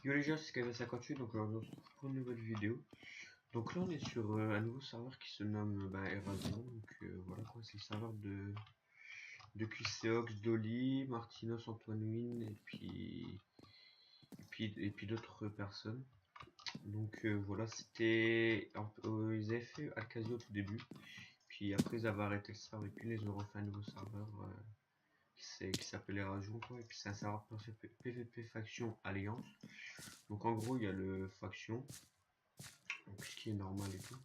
Yo les gars, c'est KV58, donc aujourd'hui on se retrouve pour une nouvelle vidéo. Donc là on est sur un nouveau serveur qui se nomme Erasion, donc voilà quoi, c'est le serveur de QCOX, Dolly, Martinos, Antoine Win et puis d'autres personnes. Donc voilà, c'était ils avaient fait Alcasio au tout début, puis après ils avaient arrêté le serveur et puis ils ont refait un nouveau serveur qui s'appelle Erasion quoi, et puis c'est un serveur PVP faction alliance. Donc en gros il y a le faction, donc ce qui est normal et tout.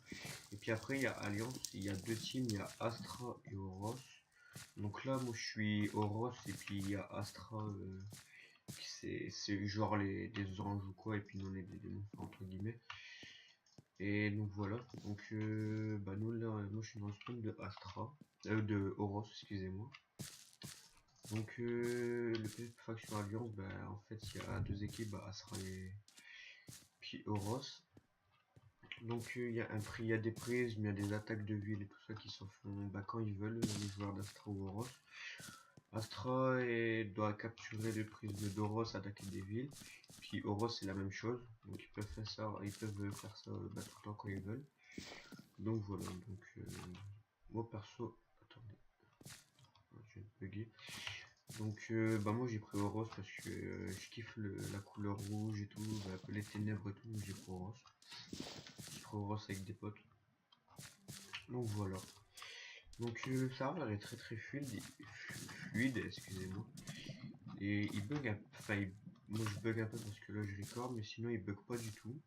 Et puis après il y a Alliance, il y a deux teams, il y a Astra et Oros. Donc là moi je suis Oros et puis il y a Astra c'est genre des anges ou quoi et puis nous on est des démons entre guillemets. Et donc voilà, donc bah nous là moi je suis dans le spawn de Astra, de Oros excusez-moi. Donc le PvP faction Alliance, bah en fait il y a deux équipes, bah, Astra et puis Oros. Donc il y a un prix, il y a des prismes, il y a des attaques de ville et tout ça qui s'en font bah, quand ils veulent, les joueurs d'Astra ou Oros. Astra doit capturer le prisme d'Oros, attaquer des villes. Puis Oros c'est la même chose, donc ils peuvent faire ça, bah, tout le temps quand ils veulent. Donc voilà, donc moi perso, attendez, je vais bugger. Donc bah moi j'ai pris Oros parce que je kiffe la couleur rouge et tout, bah, un peu les ténèbres et tout, donc j'ai pris Oros. J'ai pris Oros avec des potes. Donc voilà. Donc le serveur est très fluide, excusez-moi. Et il bug un peu, enfin moi je bug un peu parce que là je record, mais sinon il bug pas du tout.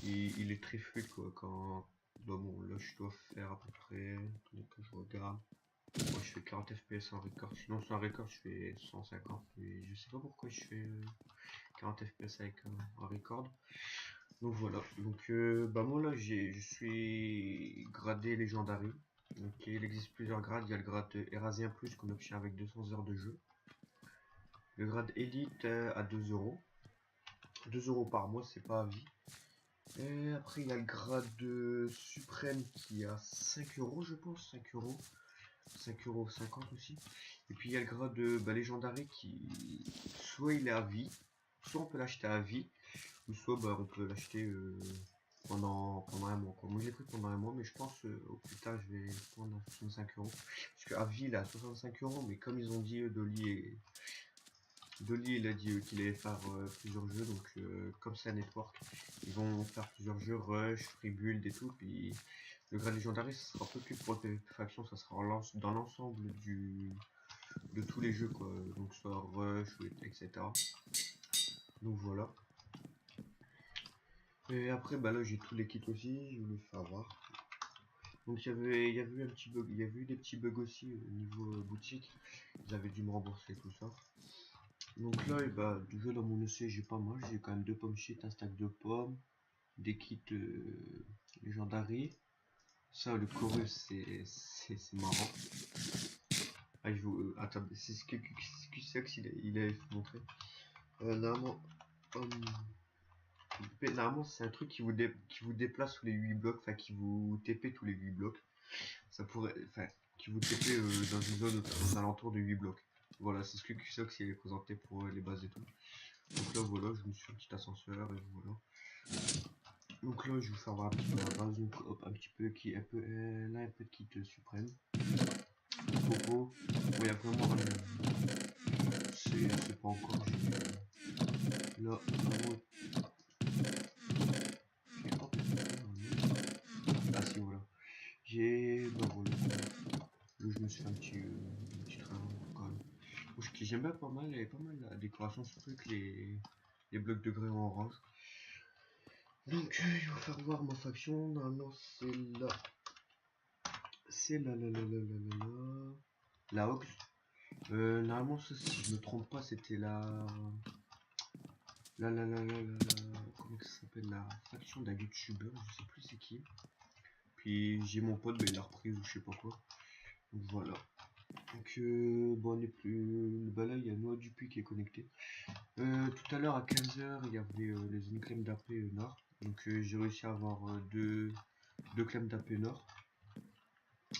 Et il est très fluide quoi quand. Bah bon là je dois faire à peu près. Attendez que je regarde. Moi je fais 40 fps en record, sinon sans record je fais 150, mais je sais pas pourquoi je fais 40 fps avec un record. Donc voilà, donc bah moi là je suis gradé Legendary. Donc il existe plusieurs grades, il y a le grade Erasien Plus qu'on obtient avec 200 heures de jeu. Le grade Elite à 2 euros. 2 euros par mois, c'est pas à vie. Et après il y a le grade Suprême qui est à 5 euros je pense, 5 euros. 5,50 € aussi. Et puis il y a le grade bah, Legendary qui soit il est à vie, soit on peut l'acheter à vie, ou soit bah, on peut l'acheter pendant un mois quoi. Moi je l'ai pris pendant un mois, mais je pense au plus tard je vais prendre à 65 euros, parce qu'à vie il est à 65 euros, mais comme ils ont dit Dolly il a dit qu'il allait faire plusieurs jeux, donc comme c'est un network ils vont faire plusieurs jeux, rush, free build et tout. Puis le grade légendaire ça sera un peu plus pour le PvP faction, ça sera dans l'ensemble de tous les jeux quoi, donc soit rush etc. Donc voilà. Et après bah là j'ai tous les kits aussi, je vous le fais avoir. Donc il y avait eu un petit bug, il y avait eu des petits bugs aussi au niveau boutique, ils avaient dû me rembourser tout ça. Donc là et bah déjà dans mon EC j'ai pas mal, j'ai quand même 2 pommes shit, un stack de pommes, des kits Legendary. Ça le chorus c'est marrant. Ah je vous attendez, c'est ce que il avait montré. Normalement normalement c'est un truc qui vous déplace tous les 8 blocs, enfin qui vous TP tous les 8 blocs. Ça pourrait, enfin, qui vous TP dans une zone aux alentours de 8 blocs. Voilà, c'est ce que QSOX il est présenté pour les bases et tout. Donc là voilà, je me suis fait un petit ascenseur et voilà. Donc là je vais vous faire voir un petit peu la base, donc hop, un petit peu qui un peu là un peu de kit suprême. Popo, il y a vraiment rien. C'est pas encore là, vraiment. Ah si voilà. J'ai bah voilà. Là je me suis fait un petit train quand même. J'aime bien pas mal, elle est pas mal la décoration, surtout avec les blocs de grès en orange. Donc je vais vous faire voir ma faction. Normalement c'est là. C'est la Ox. Normalement ça, si je me trompe pas c'était comment ça s'appelle, la faction d'un youtubeur, je sais plus c'est qui. Puis j'ai mon pote, bah, il a repris ou je sais pas quoi. Donc voilà. Donc bon on est plus. Bah là il y a Noix Dupuis qui est connecté. Tout à l'heure à 15 h il y avait les zones clem d'AP Nord. Donc j'ai réussi à avoir deux clem d'AP Nord.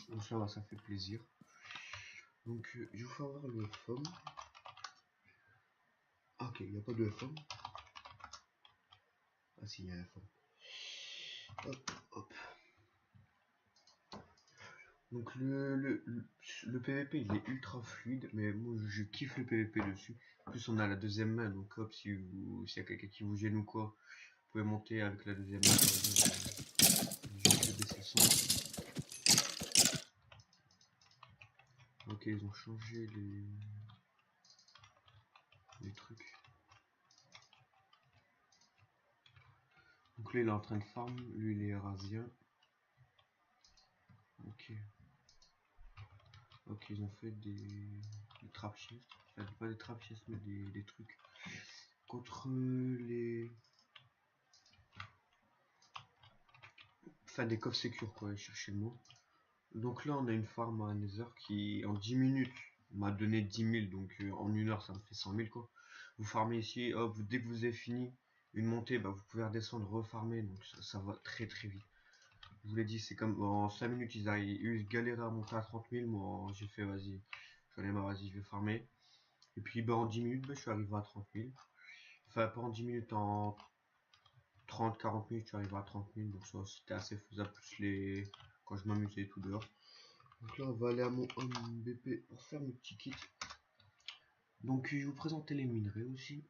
Donc ça va, ça fait plaisir. Donc je vais vous faire voir le FOM. Ah, ok, il n'y a pas de FOM. Ah si, il y a la fin. Hop, hop. Donc le PVP il est ultra fluide, mais moi je kiffe le PVP dessus. En plus on a la deuxième main, donc hop, s'il y a quelqu'un qui vous gêne ou quoi, vous pouvez monter avec la deuxième main. Par exemple, je vais baisser le son. Ok, ils ont changé les trucs. Donc là il est en train de farm, lui il est rasien. Ok. Ok, ils ont fait des trap chests. Enfin, pas des trap chests, mais des trucs. Contre les. Enfin, des coffres sécures, quoi, chercher le mot. Donc là, on a une farm à Nether qui, en 10 minutes, m'a donné 10 000. Donc en 1 heure, ça me fait 100 000, quoi. Vous farmez ici, hop, dès que vous avez fini une montée, bah, vous pouvez redescendre, refarmer. Donc ça va très très vite. Je vous l'ai dit, c'est comme en 5 minutes, ils galéraient à monter à 30 000. Moi, j'ai fait, vas-y, j'en ai marre, vas-y, je vais farmer. Et puis bah, en 10 minutes, bah, je suis arrivé à 30 000. Enfin, pas en 10 minutes, en 30-40 minutes, je suis arrivé à 30 000. Donc ça, c'était assez faisable, plus les... quand je m'amusais tout dehors. Donc là, on va aller à mon home BP pour faire mes petits kits. Donc je vais vous présenter les minerais aussi.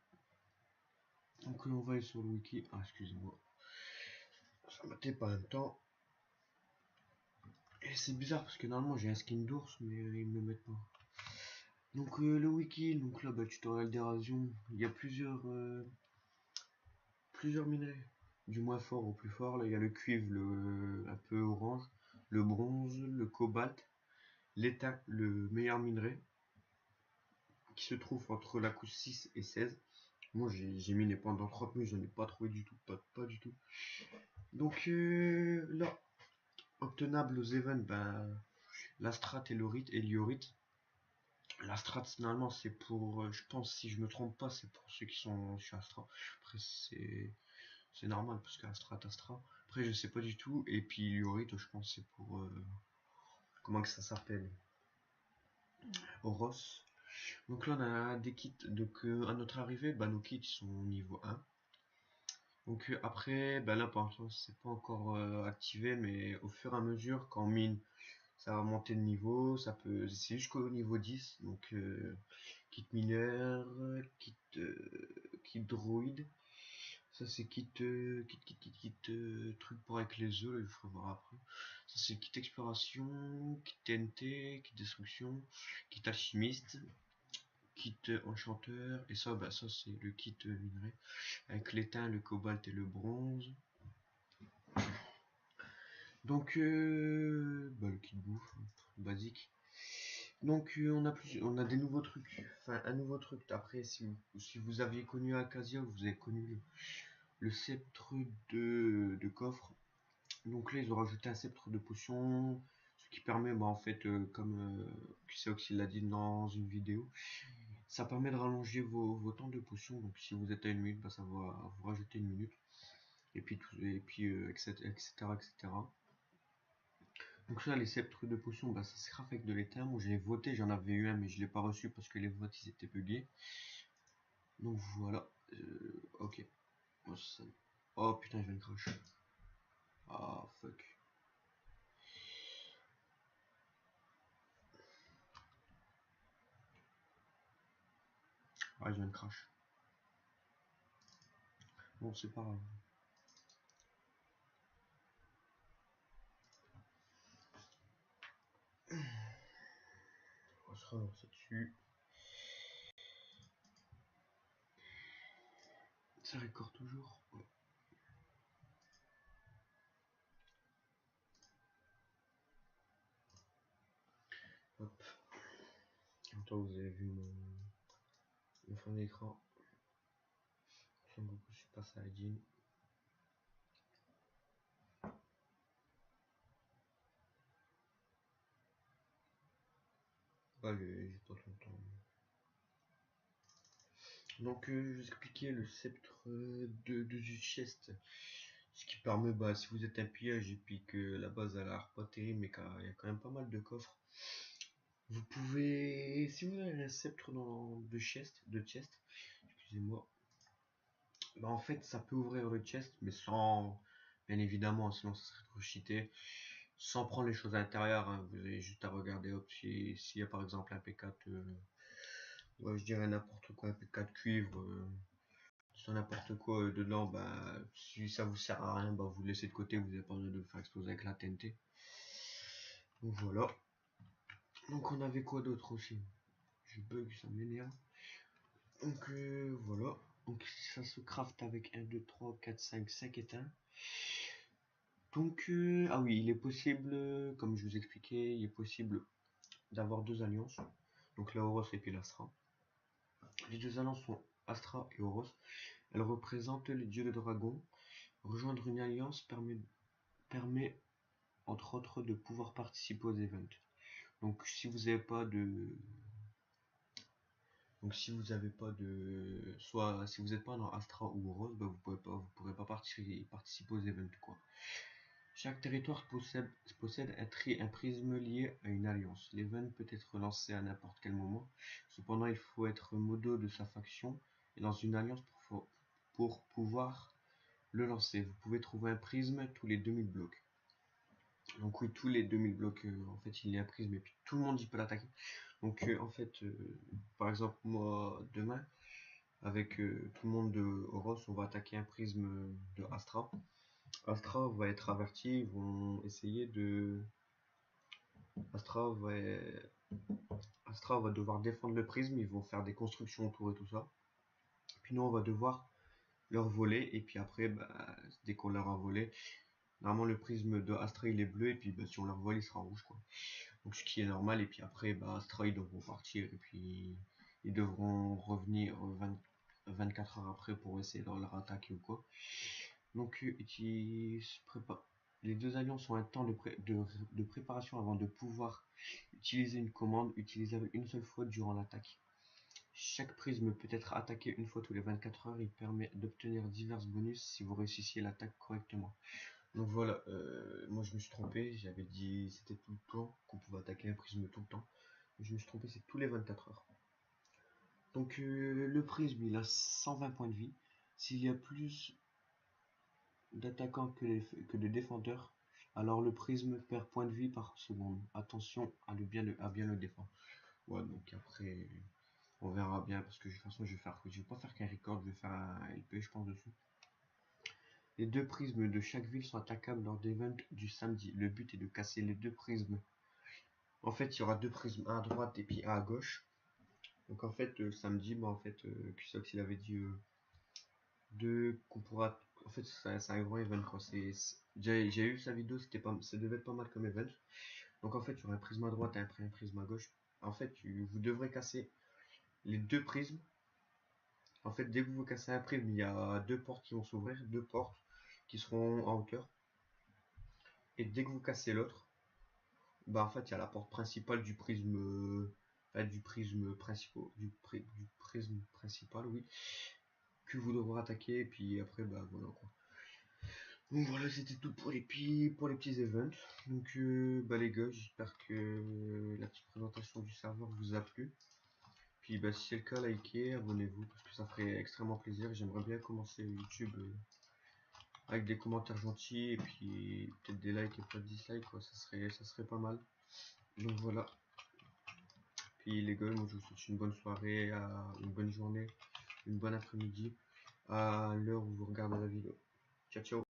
Donc on va aller sur le wiki. Ah, excusez-moi. Ça m'était pas un temps. Et c'est bizarre parce que normalement j'ai un skin d'ours, mais ils me le mettent pas. Donc le wiki, donc là, bah, tutoriel d'érasion. Il y a plusieurs minerais. Du moins fort au plus fort. Là, il y a le cuivre, un peu orange, le bronze, le cobalt, l'étain, le meilleur minerai, qui se trouve entre la couche 6 et 16. Moi j'ai miné pendant 30 minutes, j'en ai pas trouvé du tout, pas du tout. Donc là, obtenable aux events, ben, la strat et l'iorite. La strat normalement c'est pour, je pense si je me trompe pas, c'est pour ceux qui sont chez Astra. Après c'est normal parce qu'Astra Astra. Après je sais pas du tout. Et puis l'iorite je pense c'est pour, comment que ça s'appelle, Oros. Donc là on a des kits, donc à notre arrivée, bah, nos kits sont au niveau 1. Donc après, bah là pour l'instant c'est pas encore activé, mais au fur et à mesure quand on mine, ça va monter de niveau, c'est jusqu'au niveau 10. Donc kit mineur, kit droïde, ça c'est truc pour avec les œufs, là, je ferai voir après. Ça c'est kit exploration, kit TNT, kit destruction, kit alchimiste, kit enchanteur, et ça bah ça c'est le kit minerai avec l'étain, le cobalt et le bronze. Donc bah, le kit bouffe basique. Donc on a des nouveaux trucs, enfin un nouveau truc. Après si vous aviez connu Acacia, vous avez connu le sceptre de coffre. Donc là ils ont rajouté un sceptre de potion, ce qui permet, bah, en fait, comme Oxy l'a dit dans une vidéo, ça permet de rallonger vos temps de potion. Donc si vous êtes à 1 minute, bah, ça va vous rajouter 1 minute. Etc., etc. Donc là, les sceptres de potion, bah, ça se craft avec de l'étain. Moi, j'ai voté, j'en avais eu un, mais je l'ai pas reçu parce que les votes, ils étaient buggés. Donc voilà. Ok. Oh putain, je viens de crash. Ah, fuck. Ah, je viens de crash. Bon, c'est pas grave. On se relancer dessus. Ça record toujours. Ouais. Hop. En temps, vous avez vu mon fond d'écran. Son Goku Super Saiyajin. Allez, j'ai pas tout le temps. Donc, je vais vous expliquer le sceptre du chest. Ce qui permet, bah, si vous êtes un pillage et puis que la base a l'air pas terrible, mais qu'il y a quand même pas mal de coffres, vous pouvez, si vous avez un sceptre de chest, excusez-moi, Bah, en fait, ça peut ouvrir le chest, mais sans, bien évidemment, sinon ça serait trop cheaté. Sans prendre les choses à l'intérieur, hein. Vous avez juste à regarder hop, s'il y a par exemple un P4, ouais, je dirais n'importe quoi, un P4 cuivre, sur n'importe quoi dedans, bah, si ça vous sert à rien, bah, vous le laissez de côté, vous n'avez pas besoin de le faire exploser avec la TNT. Donc voilà. Donc on avait quoi d'autre aussi? Je bug, ça m'énerve. Donc voilà. Donc ça se craft avec 1, 2, 3, 4, 5, 5 éteints. Donc, ah oui, il est possible, comme je vous expliquais, il est possible d'avoir deux alliances. Donc la Horus et puis l'Astra. Les deux alliances sont Astra et Horus. Elles représentent les dieux de dragon. Rejoindre une alliance permet entre autres de pouvoir participer aux events. Donc si vous n'avez pas de... Donc si vous n'avez pas de... Soit si vous n'êtes pas dans Astra ou Horus, bah, vous pourrez pas participer aux events quoi. Chaque territoire possède un prisme lié à une alliance. L'event peut être lancé à n'importe quel moment. Cependant, il faut être modo de sa faction et dans une alliance pour pouvoir le lancer. Vous pouvez trouver un prisme tous les 2000 blocs. Donc oui, tous les 2000 blocs, en fait, il y a un prisme et puis tout le monde y peut l'attaquer. Donc en fait, par exemple, moi, demain, avec tout le monde de Horus, on va attaquer un prisme de Astra. Astra va être averti, ils vont essayer de... Astra va... Astra va devoir défendre le prisme, ils vont faire des constructions autour et tout ça. Puis nous, on va devoir leur voler, et puis après, bah, dès qu'on leur a volé, normalement le prisme de Astra il est bleu, et puis bah, si on leur vole, il sera rouge, quoi. Donc ce qui est normal, et puis après, bah, Astra ils devront partir, et puis ils devront revenir 24 heures après pour essayer de leur attaquer ou quoi. Donc les deux alliances ont un temps de préparation avant de pouvoir utiliser une commande utilisable une seule fois durant l'attaque. Chaque prisme peut être attaqué une fois tous les 24 heures. Il permet d'obtenir divers bonus si vous réussissiez l'attaque correctement. Donc voilà, moi je me suis trompé, j'avais dit c'était tout le temps qu'on pouvait attaquer un prisme tout le temps. Je me suis trompé, c'est tous les 24 heures. Donc le prisme il a 120 points de vie. S'il y a plus d'attaquants que de défendeurs, alors le prisme perd point de vie par seconde. Attention à bien le défendre. Ouais, donc après, on verra bien parce que de toute façon, je vais pas faire qu'un record, je vais faire un LP, je pense, dessus. Les deux prismes de chaque ville sont attaquables lors d'events du samedi. Le but est de casser les deux prismes. En fait, il y aura deux prismes, un à droite et puis un à gauche. Donc en fait, samedi, bah, en fait, Kusox il avait dit qu'on pourra. En fait, c'est un grand event quoi. J'ai eu sa vidéo, ça devait être pas mal comme event. Donc en fait, il y aura un prisme à droite et un prisme à gauche. En fait, vous devrez casser les deux prismes. En fait, dès que vous cassez un prisme, il y a deux portes qui vont s'ouvrir, deux portes qui seront en hauteur. Et dès que vous cassez l'autre, bah en fait, il y a la porte principale du prisme, du prisme principal, oui, que vous devrez attaquer. Et puis après, bah voilà quoi. Donc voilà, c'était tout pour les petits events. Donc bah les gars, j'espère que la petite présentation du serveur vous a plu. Puis bah si c'est le cas, likez, abonnez-vous parce que ça ferait extrêmement plaisir. J'aimerais bien commencer YouTube avec des commentaires gentils et puis peut-être des likes et pas de dislikes quoi, ça serait pas mal. Donc voilà. Puis les gars, moi je vous souhaite une bonne soirée, une bonne journée, une bonne après-midi à l'heure où vous regardez la vidéo. Ciao ciao.